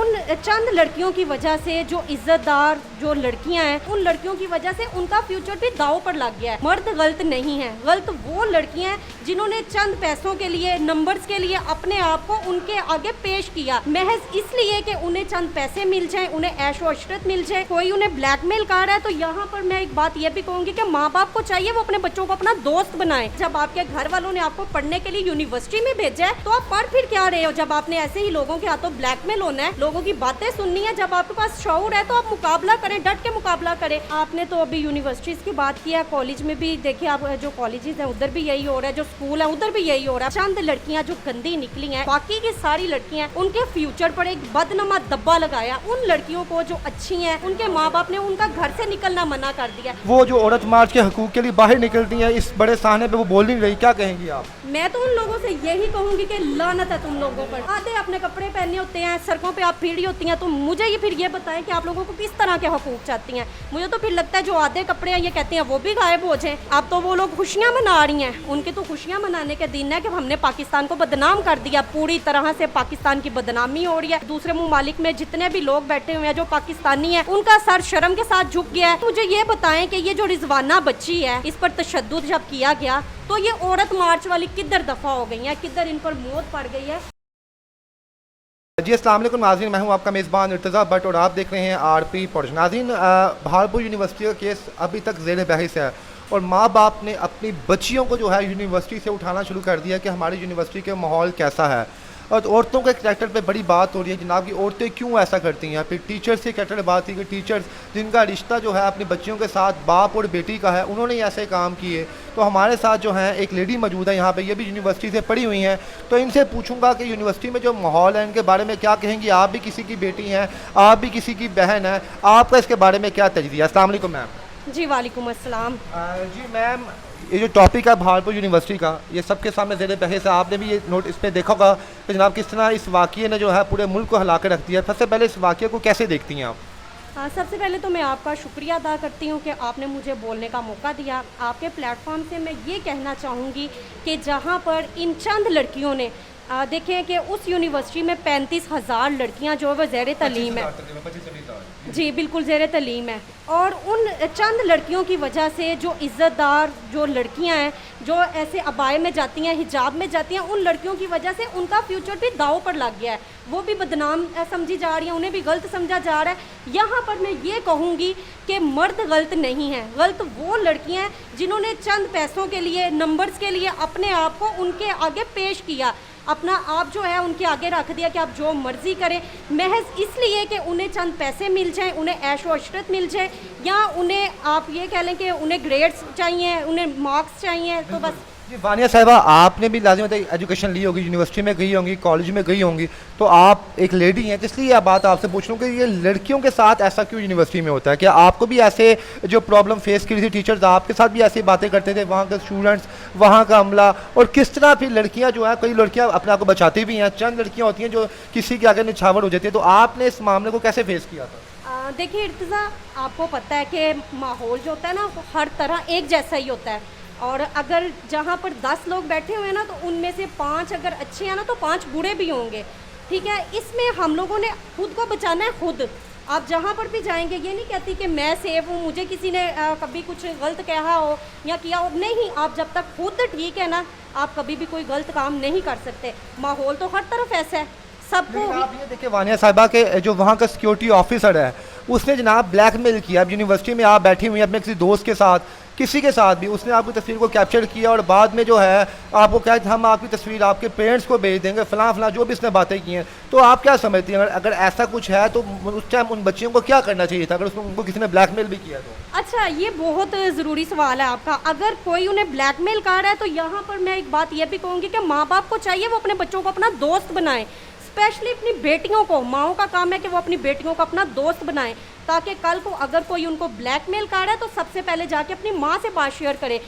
उन चंद लड़कियों की वजह से जो इज्जतदार जो लड़कियां हैं, उन लड़कियों की वजह से उनका फ्यूचर भी दांव पर लग गया है। मर्द गलत नहीं है, गलत वो लड़कियां हैं जिन्होंने चंद पैसों के लिए, नंबर्स के लिए अपने आप को उनके आगे पेश किया, महज इसलिए कि उन्हें चंद पैसे मिल जाए, उन्हें ऐशो अशरत मिल जाए, कोई उन्हें ब्लैकमेल कर रहा है। तो यहाँ पर मैं एक बात यह भी कहूंगी कि माँ बाप को चाहिए वो अपने बच्चों को अपना दोस्त बनाए। जब आपके घर वालों ने आपको पढ़ने के लिए यूनिवर्सिटी में भेजा है तो आप पढ़ फिर क्या रहे हो, जब आपने ऐसे ही लोगों के हाथों ब्लैकमेल होना है, लोगों की बातें सुननी है। जब आपके पास शऊर है तो आप मुकाबला करें, डट के मुकाबला करें। आपने तो अभी यूनिवर्सिटीज की बात किया, कॉलेज में भी देखिए आप, जो कॉलेजेस हैं उधर भी यही हो रहा है, जो स्कूल है उधर भी यही हो रहा है। चंद लड़कियां जो गंदी निकली हैं, बाकी की सारी लड़कियां, उनके फ्यूचर पर एक बदनमा धब्बा लगाया। उन लड़कियों को जो अच्छी हैं, उनके माँ बाप ने उनका घर से निकलना मना कर दिया। वो जो औरत मार्च के हकूक के लिए बाहर निकलती है, इस बड़े साहने पे वो बोल नहीं रही, क्या कहेंगी आप? मैं तो उन लोगों से यही कहूंगी कि लानत है तुम लोगों पर। आधे अपने कपड़े पहने होते हैं, सड़कों पे आप भीड़ी होती हैं, तो मुझे ये फिर ये बताएं कि आप लोगों को किस तरह के हकूक चाहती हैं। मुझे तो फिर लगता है जो आधे कपड़े हैं ये कहती हैं वो भी गायब हो जाए। अब तो वो लोग खुशियां मना रही हैं, उनके तो खुशियां मनाने के दिन है कि हमने पाकिस्तान को बदनाम कर दिया। पूरी तरह से पाकिस्तान की बदनामी हो रही है। दूसरे ममालिक में जितने भी लोग बैठे हुए हैं जो पाकिस्तानी है, उनका सर शर्म के साथ झुक गया है। मुझे ये बताएं कि ये जो रिजवाना बच्ची है, इस पर तशद्दुद जब किया गया तो ये औरत मार्च वाली किधर दफा हो गई है, किधर इन पर मौत पड़ गई है। जी अस्सलाम वालेकुम नाज़रीन, मैं हूं आपका मेज़बान इर्तज़ा भट्ट और आप देख रहे हैं आरपी पॉड्स। नाज़रीन, भागलपुर यूनिवर्सिटी का केस अभी तक ज़ेर बहस है और माँ बाप ने अपनी बच्चियों को जो है यूनिवर्सिटी से उठाना शुरू कर दिया कि हमारी यूनिवर्सिटी का माहौल कैसा है। और औरतों के करैक्टर पे बड़ी बात हो रही है जनाब कि औरतें क्यों ऐसा करती हैं। फिर टीचर्स के करैक्टर पे बात थी कि टीचर्स जिनका रिश्ता जो है अपनी बच्चियों के साथ बाप और बेटी का है, उन्होंने ऐसे काम किए। तो हमारे साथ जो है एक लेडी मौजूद है यहाँ पे, ये भी यूनिवर्सिटी से पढ़ी हुई हैं, तो इनसे पूछूंगा कि यूनिवर्सिटी में जो माहौल है इनके बारे में क्या कहेंगी। आप भी किसी की बेटी हैं, आप भी किसी की बहन हैं, आपका इसके बारे में क्या तजज़िया? अस्सलाम वालेकुम मैम। जी वालेकुम अस्सलाम। जी मैम, ये जो टॉपिक है भागलपुर यूनिवर्सिटी का, ये सबके सामने ज़ेर बहस है। आपने भी ये नोट इस पर देखा होगा कि जनाब किस तरह इस वाक़ये ने जो है पूरे मुल्क को हिला कर रख दिया है। सबसे पहले इस वाक़ये को कैसे देखती हैं आप? सबसे पहले तो मैं आपका शुक्रिया अदा करती हूँ कि आपने मुझे बोलने का मौका दिया। आपके प्लेटफॉर्म से मैं ये कहना चाहूँगी कि जहाँ पर इन चंद लड़कियों ने देखें कि उस यूनिवर्सिटी में 35,000 लड़कियाँ जो वो ज़ेर तलीम है, जी बिल्कुल ज़ेर तलीम है, और उन चंद लड़कियों की वजह से जो इज़्ज़तदार जो लड़कियां हैं, जो ऐसे अबाए में जाती हैं, हिजाब में जाती हैं, उन लड़कियों की वजह से उनका फ्यूचर भी दांव पर लग गया है। वो भी बदनाम समझी जा रही हैं, उन्हें भी गलत समझा जा रहा है। यहाँ पर मैं ये कहूँगी कि मर्द गलत नहीं है, गलत वो लड़कियाँ हैं जिन्होंने चंद पैसों के लिए, नंबर्स के लिए अपने आप को उनके आगे पेश किया, अपना आप जो है उनके आगे रख दिया कि आप जो मर्जी करें, महज इसलिए कि उन्हें चंद पैसे मिल जाएं, उन्हें ऐशो अशरत मिल जाए, या उन्हें आप ये कह लें कि उन्हें ग्रेड्स चाहिए, उन्हें मार्क्स चाहिए। तो बस जी वानिया साहिबा, आपने भी लाजिम एजुकेशन ली होगी, यूनिवर्सिटी में गई होंगी, कॉलेज में गई होंगी, तो आप एक लेडी हैं, इसलिए यह बात आपसे पूछ लूँ कि ये लड़कियों के साथ ऐसा क्यों यूनिवर्सिटी में होता है? क्या आपको भी ऐसे जो प्रॉब्लम फेस की थी, टीचर्स आपके साथ भी ऐसी बातें करते थे, वहाँ के स्टूडेंट्स, वहाँ का अमला, और किस तरह फिर लड़कियाँ जो है, कई लड़कियाँ अपने आप को बचाती भी हैं, चंद लड़कियाँ होती हैं जो किसी के आगे निछावर हो जाती है, तो आपने इस मामले को कैसे फेस किया था? देखिए इर्तिज़ा, आपको पता है कि माहौल जो होता है ना वो हर तरह एक जैसा ही होता है, और अगर जहाँ पर 10 लोग बैठे हुए हैं ना, तो उनमें से 5 अगर अच्छे हैं ना तो 5 बुरे भी होंगे, ठीक है। इसमें हम लोगों ने खुद को बचाना है, खुद। आप जहाँ पर भी जाएंगे, ये नहीं कहती कि मैं सेफ हूँ, मुझे किसी ने कभी कुछ गलत कहा हो या किया हो, नहीं। आप जब तक खुद ठीक है ना, आप कभी भी कोई गलत काम नहीं कर सकते। माहौल तो हर तरफ ऐसा है, सबको। आप ये देखिए वानिया साहिबा के जो वहाँ का सिक्योरिटी ऑफिसर है, उसने जनाब ब्लैकमेल किया। अब यूनिवर्सिटी में आप बैठी हुई हैं अपने किसी दोस्त के साथ, किसी के साथ भी, उसने आपकी तस्वीर को कैप्चर किया और बाद में जो है आपको क्या, हम आपकी तस्वीर आपके पेरेंट्स को भेज देंगे, फलां फलां जो भी इसने बातें की हैं। तो आप क्या समझती हैं, अगर ऐसा कुछ है तो उस टाइम उन बच्चियों को क्या करना चाहिए था, अगर उसको उनको किसी ने ब्लैकमेल भी किया तो? अच्छा, ये बहुत ज़रूरी सवाल है आपका। अगर कोई उन्हें ब्लैकमेल कर रहा है तो यहाँ पर मैं एक बात ये भी कहूँगी कि माँ बाप को चाहिए वो अपने बच्चों को अपना दोस्त बनाएं, स्पेशली अपनी बेटियों को। माओं का काम है कि वो अपनी बेटियों को अपना दोस्त बनाएं, ताकि कल को अगर कोई उनको ब्लैकमेल कर रहा है तो सबसे पहले जाके अपनी माँ से बात शेयर करें,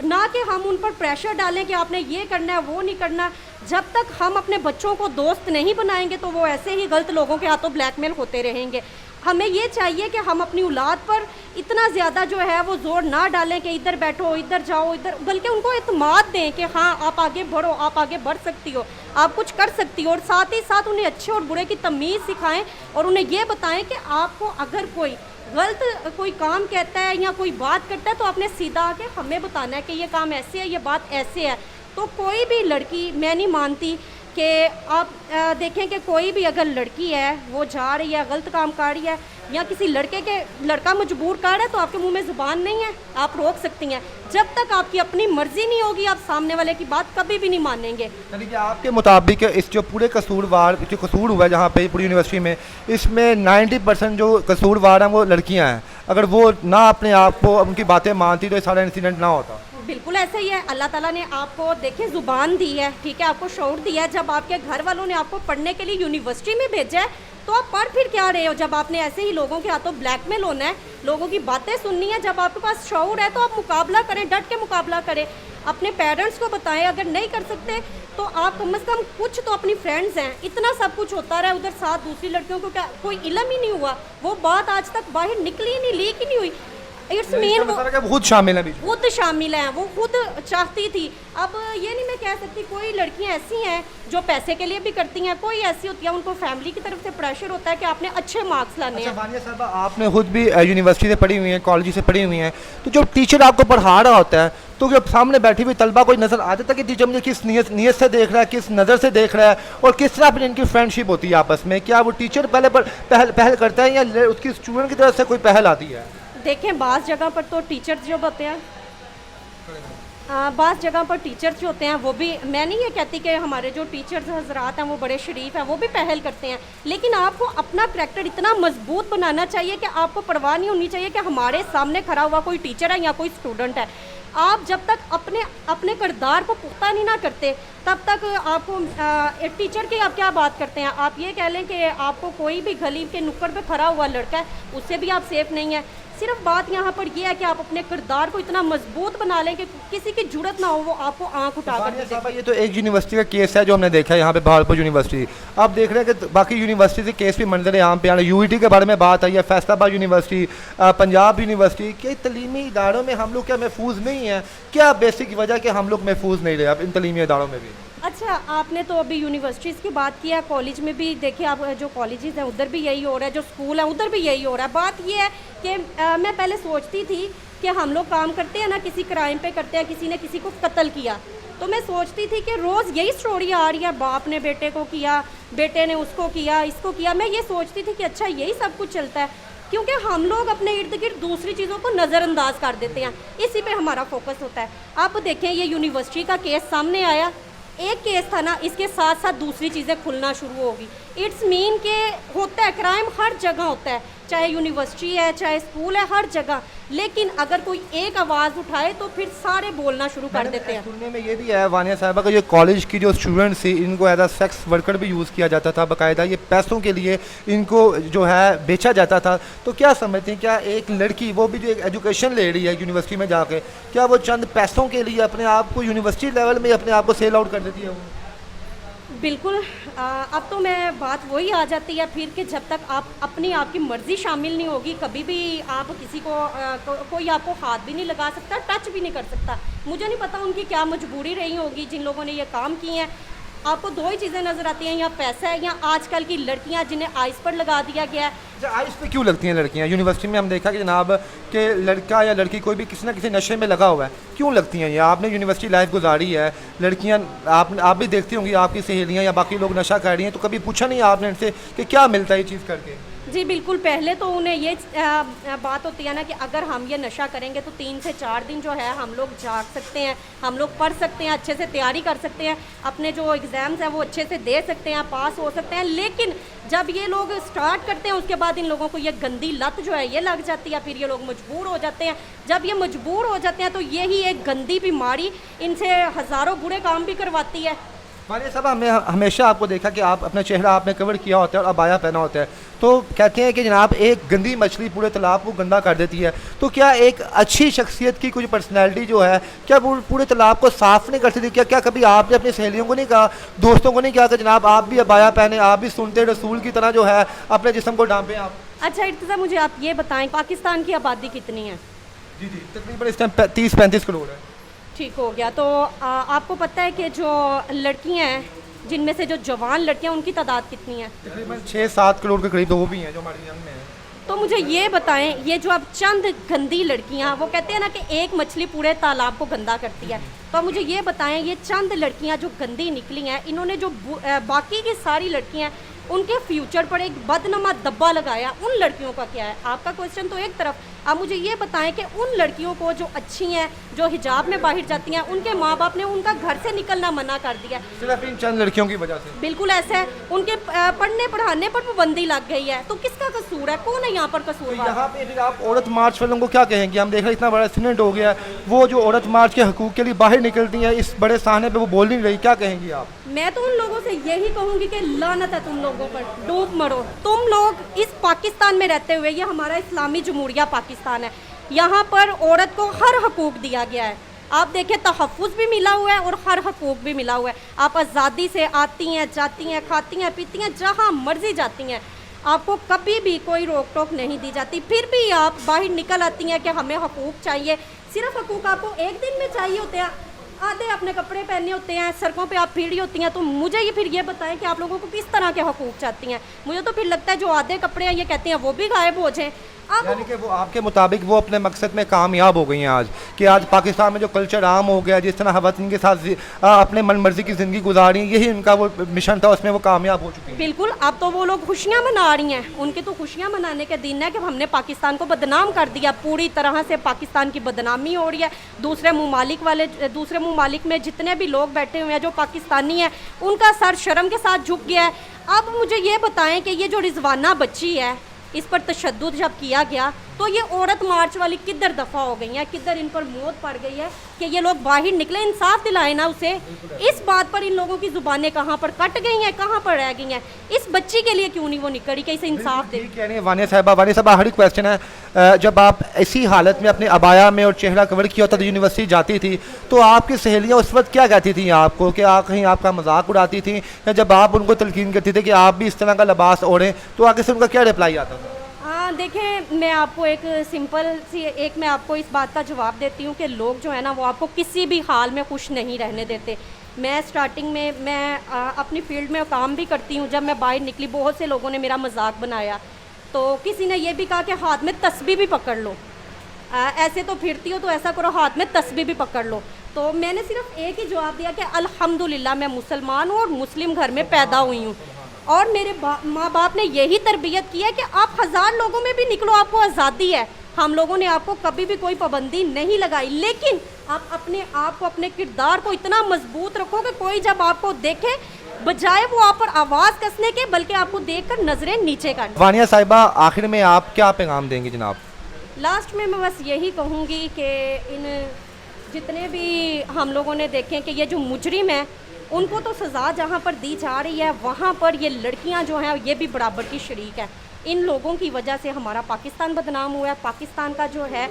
ना कि हम उन पर प्रेशर डालें कि आपने ये करना है, वो नहीं करना। जब तक हम अपने बच्चों को दोस्त नहीं बनाएंगे तो वो ऐसे ही गलत लोगों के हाथों ब्लैकमेल होते रहेंगे। हमें ये चाहिए कि हम अपनी औलाद पर इतना ज़्यादा जो है वो जोर ना डालें कि इधर बैठो, इधर जाओ, इधर, बल्कि उनको इत्मीनान दें कि हाँ आप आगे बढ़ो, आप आगे बढ़ सकती हो, आप कुछ कर सकती हो। और साथ ही साथ उन्हें अच्छे और बुरे की तमीज़ सिखाएं और उन्हें ये बताएं कि आपको अगर कोई गलत कोई काम कहता है या कोई बात करता है तो आपने सीधा आके हमें बताना है कि ये काम ऐसे है, ये बात ऐसे है। तो कोई भी लड़की, मैं नहीं मानती कि आप देखें कि कोई भी अगर लड़की है वो जा रही है, गलत काम कर रही है या किसी लड़का मजबूर कर रहा है तो आपके मुंह में ज़ुबान नहीं है, आप रोक सकती हैं। जब तक आपकी अपनी मर्जी नहीं होगी आप सामने वाले की बात कभी भी नहीं मानेंगे। यानी कि आपके मुताबिक इस जो पूरे जो कसूर हुआ है जहाँ पे पूरी यूनिवर्सिटी में, इसमें 90% जो कसूरवार हैं वो लड़कियाँ हैं। अगर वो ना अपने आप को उनकी बातें मानती तो ये सारा इंसिडेंट ना होता। बिल्कुल ऐसा ही है। अल्लाह ताला ने आपको देखे ज़ुबान दी है, ठीक है, आपको शऊर दिया है। जब आपके घर वालों ने आपको पढ़ने के लिए यूनिवर्सिटी में भेजा है तो आप पढ़ फिर क्या रहे हो? जब आपने ऐसे ही लोगों के हाथों ब्लैकमेल होना है, लोगों की बातें सुननी है, जब आपके पास शऊर है तो आप मुकाबला करें, डट के मुकाबला करें। अपने पेरेंट्स को बताएं, अगर नहीं कर सकते तो आप कम से कम कुछ तो अपनी फ्रेंड्स हैं, इतना सब कुछ होता रहा उधर साथ दूसरी लड़कियों को क्या कोई इल्म ही नहीं हुआ, वो बात आज तक बाहर निकली ही नहीं, लीक ही नहीं हुई। इट्स मीन वो खुद शामिल है, खुद शामिल हैं, वो खुद चाहती थी। अब ये नहीं मैं कह सकती, कोई लड़कियां ऐसी हैं जो पैसे के लिए भी करती हैं, कोई ऐसी होती है उनको फैमिली की तरफ से प्रेशर होता है कि आपने अच्छे मार्क्स लाने हैं। वानिया साहब, आपने खुद भी यूनिवर्सिटी से पढ़ी हुई हैं, कॉलेज से पढ़ी हुई हैं, तो जब टीचर आपको पढ़ा रहा होता है तो जब सामने बैठी हुई तलबा कोई नज़र आ जाता है कि टीचर मुझे किस नीयत से देख रहा है, किस नज़र से देख रहा है और किस तरह अपनी इनकी फ्रेंडशिप होती है आपस में, क्या वो टीचर पहल करता है या उसकी स्टूडेंट की तरफ से कोई पहल आती है? देखें, बाज़ जगह पर तो टीचर्स जो होते हैं, बाज़ जगह पर टीचर्स जो होते हैं वो भी, मैं नहीं ये कहती कि हमारे जो टीचर्स हजरात हैं वो बड़े शरीफ हैं, वो भी पहल करते हैं, लेकिन आपको अपना करैक्टर इतना मजबूत बनाना चाहिए कि आपको परवाह नहीं होनी चाहिए कि हमारे सामने खड़ा हुआ कोई टीचर है या कोई स्टूडेंट है। आप जब तक अपने किरदार को पुख्ता नहीं ना करते तब तक आपको एक टीचर की आप क्या बात करते हैं? आप ये कह लें कि आपको कोई भी गली के नुक्कड़ पे खड़ा हुआ लड़का है उससे भी आप सेफ नहीं है। सिर्फ बात यहाँ पर यह है कि आप अपने किरदार को इतना मजबूत बना लें कि किसी की जुर्रत ना हो वो आपको आंख उठा कर। ये तो एक यूनिवर्सिटी का केस है जो हमने देखा है यहाँ पे भागलपुर यूनिवर्सिटी। आप देख रहे हैं कि बाकी यूनिवर्सिटी के केस भी मंजर यहाँ पे आने, यूईटी के बारे में बात आई है, फैसलाबाद यूनिवर्सिटी, पंजाब यूनिवर्सिटी के तलीमी इदारों में हम लोग क्या महफूज नहीं है? क्या बेसिक वजह कि हम लोग महफूज नहीं रहे अब इन तलीमी इदारों में भी? अच्छा, आपने तो अभी यूनिवर्सिटीज़ की बात किया, कॉलेज में भी देखिए आप जो कॉलेजेस हैं उधर भी यही हो रहा है, जो स्कूल है उधर भी यही हो रहा है। बात ये है कि मैं पहले सोचती थी कि हम लोग काम करते हैं ना, किसी क्राइम पे करते हैं, किसी ने किसी को कत्ल किया, तो मैं सोचती थी कि रोज़ यही स्टोरी आ रही है, बाप ने बेटे को किया, बेटे ने उसको किया, इसको किया। मैं ये सोचती थी कि अच्छा यही सब कुछ चलता है, क्योंकि हम लोग अपने इर्द गिर्द दूसरी चीज़ों को नज़रअंदाज कर देते हैं, इसी पे हमारा फोकस होता है। आप देखें, ये यूनिवर्सिटी का केस सामने आया, एक केस था ना, इसके साथ साथ दूसरी चीज़ें खुलना शुरू होगी। इट्स मीन के होता है, क्राइम हर जगह होता है, चाहे यूनिवर्सिटी है, चाहे स्कूल है, हर जगह। लेकिन अगर कोई एक आवाज़ उठाए तो फिर सारे बोलना शुरू कर देते हैं। सुनने में ये भी है वानिया साहबा का ये कॉलेज की जो स्टूडेंट्स थी इनको एज अ सेक्स वर्कर भी यूज़ किया जाता था, बाकायदा ये पैसों के लिए इनको जो है बेचा जाता था। तो क्या समझते हैं, क्या एक लड़की वो भी जो एक एजुकेशन ले रही है यूनिवर्सिटी में जाके, क्या वो चंद पैसों के लिए अपने आप को यूनिवर्सिटी लेवल में अपने आप को सेल आउट कर देती है? वो बिल्कुल। अब तो मैं बात वही आ जाती है फिर कि जब तक आप अपनी आपकी मर्ज़ी शामिल नहीं होगी, कभी भी आप किसी को कोई आपको हाथ भी नहीं लगा सकता, टच भी नहीं कर सकता। मुझे नहीं पता उनकी क्या मजबूरी रही होगी जिन लोगों ने ये काम किए हैं। आपको दो ही चीज़ें नज़र आती हैं, या पैसा है या आजकल की लड़कियां जिन्हें आइस पर लगा दिया गया है। आइस पे क्यों लगती हैं लड़कियां? यूनिवर्सिटी में हम देखा कि जनाब कि लड़का या लड़की कोई भी किसी ना किसी नशे में लगा हुआ है, क्यों लगती हैं ये? आपने यूनिवर्सिटी लाइफ गुजारी है, लड़कियां आप भी देखती होंगी, आपकी सहेलियां या बाकी लोग नशा कर रही हैं, तो कभी पूछा नहीं आपने इनसे कि क्या मिलता है ये चीज़ करके? जी बिल्कुल। पहले तो उन्हें ये बात होती है ना कि अगर हम ये नशा करेंगे तो 3 से 4 दिन जो है हम लोग जाग सकते हैं, हम लोग पढ़ सकते हैं, अच्छे से तैयारी कर सकते हैं, अपने जो एग्ज़ाम्स हैं वो अच्छे से दे सकते हैं, पास हो सकते हैं। लेकिन जब ये लोग स्टार्ट करते हैं उसके बाद इन लोगों को ये गंदी लत जो है ये लग जाती है, फिर ये लोग मजबूर हो जाते हैं। जब ये मजबूर हो जाते हैं तो यही एक गंदी बीमारी इनसे हज़ारों बुरे काम भी करवाती है। मानिए साहब, हमने हमेशा आपको देखा कि आप अपना चेहरा आपने कवर किया होता है और अबाया पहना होता है, तो कहते हैं कि जनाब एक गंदी मछली पूरे तालाब को गंदा कर देती है। तो क्या एक अच्छी शख्सियत की कुछ पर्सनैलिटी जो है, क्या वो पूरे तालाब को साफ़ नहीं करती थी? क्या कभी आपने अपनी सहेलियों को नहीं कहा, दोस्तों को नहीं कहा कि जनाब आप भी अबाया पहने, आप भी सुनते रसूल की तरह जो है अपने जिस्म को ढांपें आप? अच्छा इर्तिज़ा, मुझे आप ये बताएं, पाकिस्तान की आबादी कितनी है? जी जी, तकरीबन इस टाइम 30-35 करोड़ है। ठीक हो गया। तो आपको पता है कि जो लड़कियां हैं, जिनमें से जो जवान लड़कियां, उनकी तादाद कितनी है? तकरीबन 6-7 करोड़ के करीब तो वो भी हैं जो हमारे यंग में हैं। तो मुझे ये बताएं, ये जो अब चंद गंदी लड़कियां, वो कहते हैं ना कि एक मछली पूरे तालाब को गंदा करती है, तो अब मुझे ये बताएं, ये चंद लड़कियां जो गंदी निकली हैं, इन्होंने जो बाकी की सारी लड़कियां हैं, उनके फ्यूचर पर एक बदनमा दब्बा लगाया, उन लड़कियों का क्या है? आपका क्वेश्चन तो एक तरफ, आप मुझे ये बताएं कि उन लड़कियों को जो अच्छी हैं, जो हिजाब में बाहर जाती हैं, उनके माँ बाप ने उनका घर से निकलना मना कर दिया, सिर्फ इन चंद लड़कियों की वजह से। बिल्कुल ऐसा है। उनके पढ़ने पढ़ाने पर पाबंदी लग गई है, तो किसका कसूर है? कौन है यहाँ पर तो कसूरवार? यहाँ पे फिर आप औरत मार्च वालों को क्या कहेंगे? हम देख रहे हैं इतना बड़ा एक्सीडेंट हो गया है, वो जो औरत मार्च के हकूक़ के लिए बाहर निकलती हैं, इस बड़े साहने पे वो बोल नहीं रही, क्या कहेंगी आप? मैं तो उन लोगों से यही कहूंगी कि लानत है तुम लोगों पर, डूब मरो। तुम लोग इस पाकिस्तान में रहते हुए, ये हमारा इस्लामी जमहूरिया पाकिस्तान है, यहाँ पर औरत को हर हकूक़ दिया गया है। आप देखें, तहफ़्फ़ुज़ भी मिला हुआ है और हर हकूक़ भी मिला हुआ है। आप आज़ादी से आती हैं, जाती हैं, खाती हैं, पीती हैं, जहाँ मर्जी जाती हैं, आपको कभी भी कोई रोक टोक नहीं दी जाती। फिर भी आप बाहर निकल आती हैं कि हमें हकूक़ चाहिए। सिर्फ हकूक़ आपको एक दिन में चाहिए होते हैं, आधे अपने कपड़े पहने होते हैं, सड़कों पे आप फिरी होती हैं। तो मुझे ये फिर ये बताएं कि आप लोगों को किस तरह के हकूक़ चाहती हैं? मुझे तो फिर लगता है जो आधे कपड़े हैं, ये कहते हैं वो भी गायब हो जाएं। अब यानी कि वो आपके मुताबिक वो अपने मकसद में कामयाब हो गई हैं आज, कि आज पाकिस्तान में जो कल्चर आम हो गया, जिस तरह ख़वातीन के साथ अपने मन मर्जी की ज़िंदगी गुजारी, यही उनका वो मिशन था, उसमें वो कामयाब हो चुकी हैं। बिल्कुल, अब तो वो लोग खुशियाँ मना रही हैं। उनके तो खुशियाँ मनाने के दिन है कि हमने पाकिस्तान को बदनाम कर दिया, पूरी तरह से पाकिस्तान की बदनामी हो रही है। दूसरे ममालिक में जितने भी लोग बैठे हुए हैं जो पाकिस्तानी हैं, उनका सर शर्म के साथ झुक गया है। अब मुझे ये बताएं कि ये जो रिजवाना बच्ची है, इस पर तशद्दुद जब किया गया, तो ये औरत मार्च वाली किधर दफ़ा हो गई हैं, किधर इन पर मौत पड़ गई है कि ये लोग बाहर निकले? इंसाफ दिलाए ना उसे। इस बात पर इन लोगों की ज़ुबानें कहाँ पर कट गई हैं, कहाँ पर रह गई हैं? इस बच्ची के लिए क्यों नहीं वो निकली कि इसे इंसाफ दे? कह रही है वानिया साहबा, हर क्वेश्चन है, जब आप इसी हालत में अपने अबाया में और चेहरा कवर किया होता था, यूनिवर्सिटी जाती थी, तो आपकी सहेलियाँ उस वक्त क्या कहती थी आपको? कि कहीं आपका मजाक उड़ाती थी, या जब आप उनको तलकीन करती थी कि आप भी इस तरह का लिबास ओढ़ें, तो आगे से उनका क्या रिप्लाई आता था? देखें, मैं आपको एक सिंपल सी मैं आपको इस बात का जवाब देती हूँ कि लोग जो है ना, वो आपको किसी भी हाल में खुश नहीं रहने देते। मैं स्टार्टिंग में अपनी फील्ड में काम भी करती हूँ। जब मैं बाहर निकली, बहुत से लोगों ने मेरा मजाक बनाया, तो किसी ने ये भी कहा कि हाथ में तस्बीह भी पकड़ लो, ऐसे तो फिरती हो तो ऐसा करो, हाथ में तस्बीह भी पकड़ लो। तो मैंने सिर्फ एक ही जवाब दिया कि अल्हम्दुलिल्लाह मैं मुसलमान हूँ और मुस्लिम घर में पैदा हुई हूँ, और मेरे माँ बाप ने यही तरबियत की है कि आप 1000 लोगों में भी निकलो, आपको आज़ादी है। हम लोगों ने आपको कभी भी कोई पाबंदी नहीं लगाई, लेकिन आप अपने आप को, अपने किरदार को इतना मजबूत रखो कि कोई जब आपको देखे, बजाय वो आप पर आवाज़ कसने के, बल्कि आपको देखकर नज़रें नीचे कर। वानिया साहिबा, आखिर में आप क्या पैगाम देंगे जनाब? लास्ट में मैं बस यही कहूँगी कि इन जितने भी हम लोगों ने देखे कि ये जो मुजरिम है, उनको तो सज़ा जहाँ पर दी जा रही है, वहाँ पर ये लड़कियाँ जो हैं ये भी बराबर की शरीक है। इन लोगों की वजह से हमारा पाकिस्तान बदनाम हुआ है। पाकिस्तान का जो है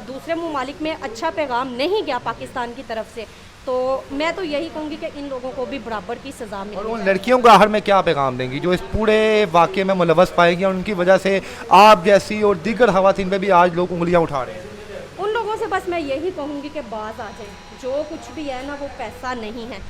दूसरे ममालिक में अच्छा पैगाम नहीं गया पाकिस्तान की तरफ से। तो मैं तो यही कहूँगी कि इन लोगों को भी बराबर की सज़ा मिले। और उन लड़कियों को आखिर में क्या पैगाम देंगी जो इस पूरे वाक़े में मुलव्वस पाएगी और उनकी वजह से आप जैसी और दीगर ख़वातीन पे भी आज लोग उंगलियाँ उठा रहे हैं? उन लोगों से बस मैं यही कहूँगी कि बाज आ जाएं। जो कुछ भी है ना, वो पैसा नहीं है।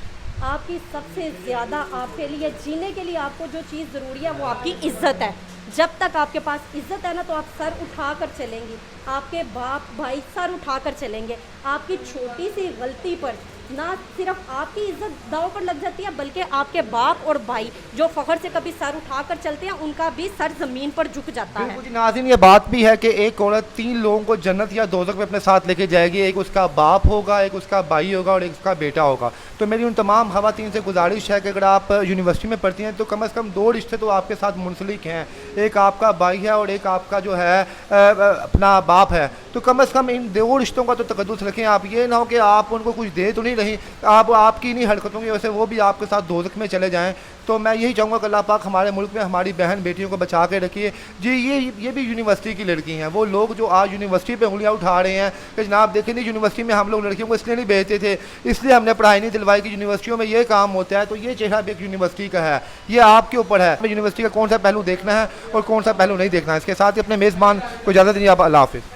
आपकी सबसे ज़्यादा आपके लिए जीने के लिए आपको जो चीज़ ज़रूरी है वो आपकी इज़्ज़त है। जब तक आपके पास इज़्ज़त है ना, तो आप सर उठा कर चलेंगी, आपके बाप भाई सर उठा कर चलेंगे। आपकी छोटी सी गलती पर ना सिर्फ आपकी इज्जत दांव पर लग जाती है, बल्कि आपके बाप और भाई जो फ़ख्र से कभी सर उठा कर चलते हैं, उनका भी सर ज़मीन पर झुक जाता है। बिल्कुल नाज़रीन, ये बात भी है कि एक औरत 3 लोगों को जन्नत या दोज़ख में अपने साथ लेके जाएगी। एक उसका बाप होगा, एक उसका भाई होगा और एक उसका बेटा होगा। तो मेरी उन तमाम ख़वातीन से गुजारिश है कि अगर आप यूनिवर्सिटी में पढ़ती हैं तो कम से कम 2 रिश्ते तो आपके साथ मुंसलिक हैं। एक आपका भाई है और एक आपका जो है अपना बाप है। तो कम से कम इन 2 रिश्तों का तो तकद्दुस रखें। आप ये ना हो कि आप उनको कुछ दे तो नहीं ही नहीं, आप आपकी इन्हीं हरकतों की वजह से वो भी आपके साथ दोज़ख में चले जाएँ। तो मैं यही चाहूँगा कि अल्लाह पाक हमारे मुल्क में हमारी बहन बेटियों को बचा के रखिए। जी ये भी यूनिवर्सिटी की लड़की हैं, वो लोग जो आज यूनिवर्सिटी पे उंगलियाँ उठा रहे हैं कि जनाब देखें नहीं, यूनिवर्सिटी में हम लोग लड़कियों को इसलिए नहीं भेजते थे, इसलिए हमने पढ़ाई नहीं दिलवाई कि यूनिवर्सिटियों में ये काम होता है। तो ये चेहरा भी एक यूनिवर्सिटी का है, ये आपके ऊपर है यूनिवर्सिटी का कौन सा पहलू देखना है और कौन सा पहलू नहीं देखना है। इसके साथ ही अपने मेज़बान को इजाज़त दीजिए। आप अल्लाह हाफ़िज़।